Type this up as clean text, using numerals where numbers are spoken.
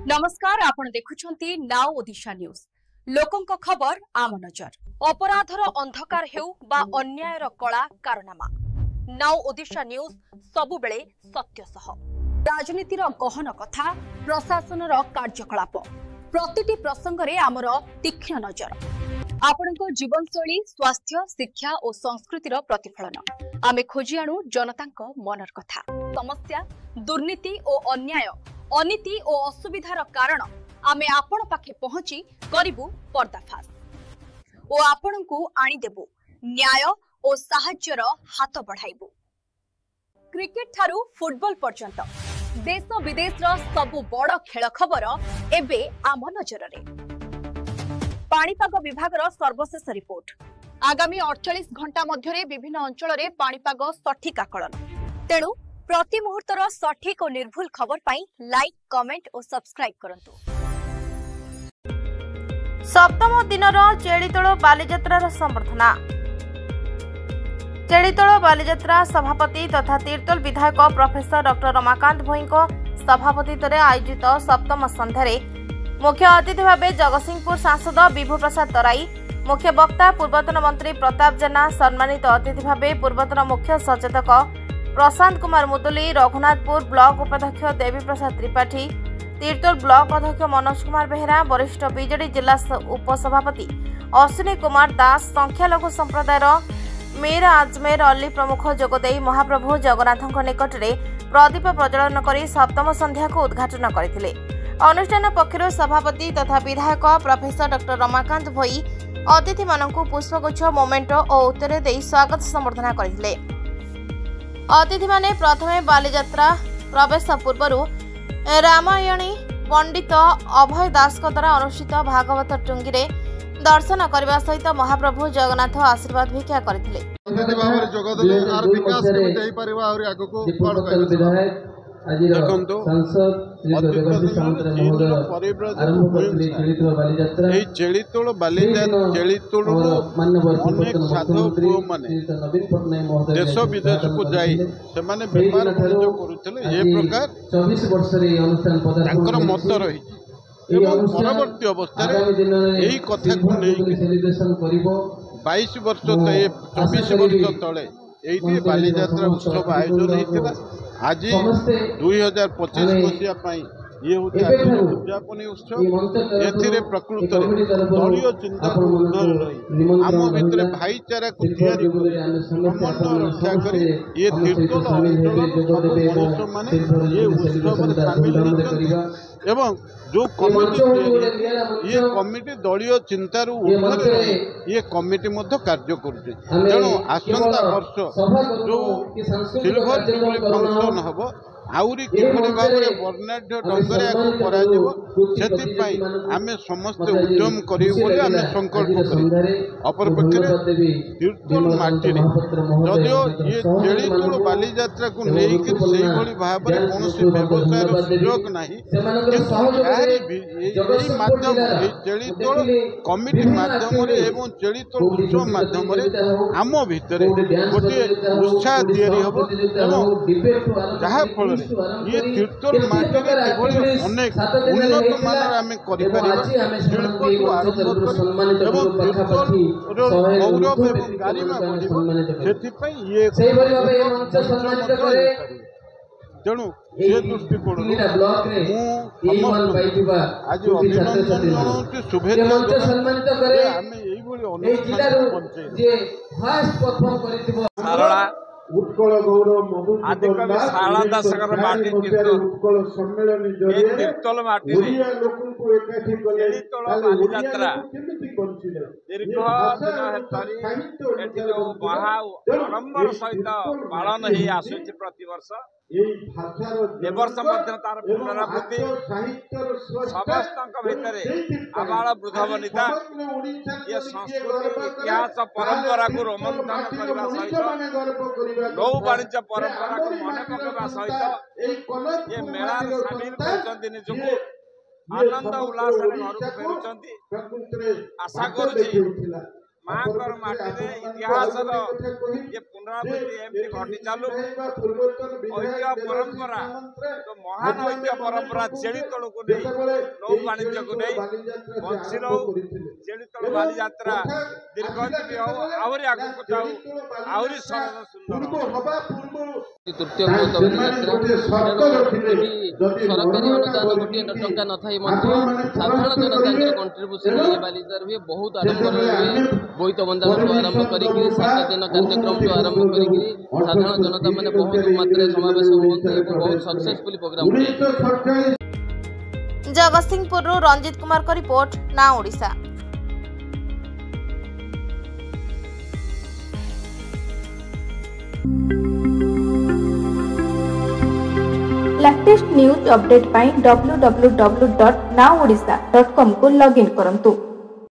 नमस्कार आपण देखुछंती now Odisha news लोकंक खबर आम नजर अपराधर अंधकार हेउ बा अन्यायर कला कारनामा नाउ ओडिशा न्यूज सबु बेले सत्य सह राजनीतिर गहन कथा प्रशासनर कार्यकलाप प्रतिटी प्रसंगरे आमर तीक्ष्ण नजर आपणको जीवनशैली स्वास्थ्य शिक्षा और संस्कृतिर प्रतिफलन आमे खोजी आणु जनतांक मनर कथा समस्या दुर्नीति और अन्याय अनीति और असुविधार कारण आमे आपण पाखे पहुंची करिबु पर्दाफाश ओ आपणको आनी देबु न्याय और साहाय्यर हाथ बढ़ाइबु। क्रिकेट थारु फुटबॉल पर्यंत देश विदेश सबु बड़ खेल खबर एबे आम नजर रे। पाणीपाग विभागर सर्वशेष रिपोर्ट आगामी 48 घंटा मध्यरे विभिन्न अंचल रे पाणीपाग सठिक आकलन तेणु प्रति मुहूर्तर सठिक और निर्भुल खबर पाई लाइक कमेंट और सब्सक्राइब करंतु। सप्तम दिनर चेड़ीतोल बालीजात्रार संबर्धना चेड़ीतोल बालीजात्रा सभापति तथा तीर्तोल विधायक प्रोफेसर डॉक्टर रमाकांत भोईको सभापतित्व आयोजित सप्तम संध्यारे मुख्य अतिथि भाव जगतसिंहपुर सांसद विभू प्रसाद तराई मुख्य वक्ता पूर्वतन मंत्री प्रताप जेना सम्मानित अतिथि भाव पूर्वतन मुख्य सचेतक प्रशांत कुमार मुदुली रघुनाथपुर ब्लॉक उपाध्यक्ष देवी प्रसाद त्रिपाठी तीर्तोल ब्लॉक अध्यक्ष मनोज कुमार बेहरा वरिष्ठ बीजेडी जिला उपसभापति अश्विनी कुमार दास संख्यालघु संप्रदायर मीर आजमेर अली प्रमुख जोगदे महाप्रभु जगन्नाथ निकट में प्रदीप प्रज्वलन कर सप्तम संध्या को उद्घाटन करथिले। अनुष्ठान पक्षर सभापति तथा विधायक प्रोफेसर डॉक्टर रमाकांत भोई अतिथि मानक पुष्पगुच्छ मोमेंटो और उत्तर दे स्वागत संबर्धना करथिले। अतिथि माने प्रथमे बालीजात्रा प्रवेश पूर्व रामायणी पंडित अभय दास द्वारा अनुष्ठित भागवत टुंगी रे दर्शन करने सहित महाप्रभु जगन्नाथ आशीर्वाद भिक्षा करथिले। चेड़ीतोल चेड़ीतोल अनेक साधु पुओ माने देश विदेश को जाई से माने व्यापार वाणिज्य करुथिले ए प्रकार 24 वर्ष रे अनुष्ठान पदार्थ मत रही एवं परवर्ती अवस्था यही कथा को सेलिब्रेशन करिवो 22 वर्ष 24 वर्ष तले एठी बालीजात्रा उत्सव आयोजन हेतिला। आज 2025 मसीहा ये उद्यापन उत्सव एथिरे प्रकृत दलीय चिंता रही आम भितर भाईचारा को रक्षा कर ये तीर्तोल अंचल मनुष्य माने ये उत्सव सामिल एवं जो कमिटी ये कमिटी दलीय चिंतार ऊपर ये कमिटी कार्य करुचे तेणु आसंता वर्ष जो सिल्वर जुबली फंक्शन हम आउरी किभली भाव में वर्णाढ्य ढंग से आम समस्त उद्यम करें संकल्प करें। अपरपक्ष तीर्तोल माटी जदिओ ये चेड़ीतोल बालीजात्रा को लेकिन से भाव में कौन व्यवसाय सुजोग ना माध्यम चेड़ीतोल कमिटी माध्यम चेड़ीतोल उत्सव माध्यम आम भितर गोटे उत्साह जहाँ फल ये तीर्तोल माटी अनेक उन्नत मानर आम शिल्प को आरंभ गौरव एवं गारिमा तेणु ये दृष्टिकोण आज अभिनंदन जनाऊँ शुभेच्छा आम उत्कल गौरव आदिकवि शारदा दासकर माटी उत्कल सम्मेलन तीर्तोल माटी चेड़ीतोल बालीजात्रा दीर्घ दिन महा आडंबर सहित पालन ही आसुची प्रतिवर्ष ए वर्ष तार पुनरावृत्ति समस्त भितर आबाल वृद्ध वनिता ये संस्कृति इतिहास परंपरा को रोमंथन करने सहित नौ वाणिज्य परंपरा को मन पकड़ा सहित ये मेला सामिल कर निजक आनंद उल्लास घर फेरुंट आशा करुच्ची ମାଙ୍କର ମାଟିରେ ଇତିହାସର ଯେ ପୁନରାବୃତ୍ତି ଏମିତି ଘଟି ଚାଲୁ ଐତିହ୍ୟ ପରମ୍ପରା ମହାନ ଐତିହ୍ୟ ପରମ୍ପରା ଛେଳି ତଳକୁ ନେଇ ନୌ ବାଣିଜ୍ୟକୁ ନେଇ ବଞ୍ଚି ରହୁ। ଛେଳି ତଳ ବାଲିଯାତ୍ରା ଦୀର୍ଘଜୀବୀ ହଉ, ଆହୁରି ଆଗକୁ ଯାଉ, ଆହୁରି ସରଳ ସୁନ୍ଦର। ତୃତୀୟ ସରକାରୀ ଅନୁଦାନ ଗୋଟିଏ ଟଙ୍କା ନଥାଇ ମଧ୍ୟ ସାଧାରଣ ଜନତାଙ୍କର କଣ୍ଟ୍ରିବ୍ୟୁସନ ଏ ବାଲିଯାତ୍ରା ହୁଏ। ବହୁତ ଆଡମ୍ବର ହୁଏ। ବୋଇତ ବନ୍ଦାଣଠୁ ଆରମ୍ଭ କରିକି 7 ଦିନ କାର୍ଯ୍ୟକ୍ରମଠୁ ଆରମ୍ଭ କରିକି ସାଧାରଣ ଜନତା ମାନେ ବହୁତ ମାତ୍ରାରେ ସମାବେଶ ହୁଅନ୍ତି ଏବଂ ବହୁତ ସକ୍ସେସଫୁଲି ପ୍ରୋଗ୍ରାମ ହୁଏ। ଜଗତସିଂହପୁରରୁ ରଞ୍ଜିତ କୁମାରଙ୍କ ରିପୋର୍ଟ, ନା ଓଡ଼ିଶା। लेटेस्ट न्यूज अपडेट पाई www.nowodisha.com को लॉगिन करंतु।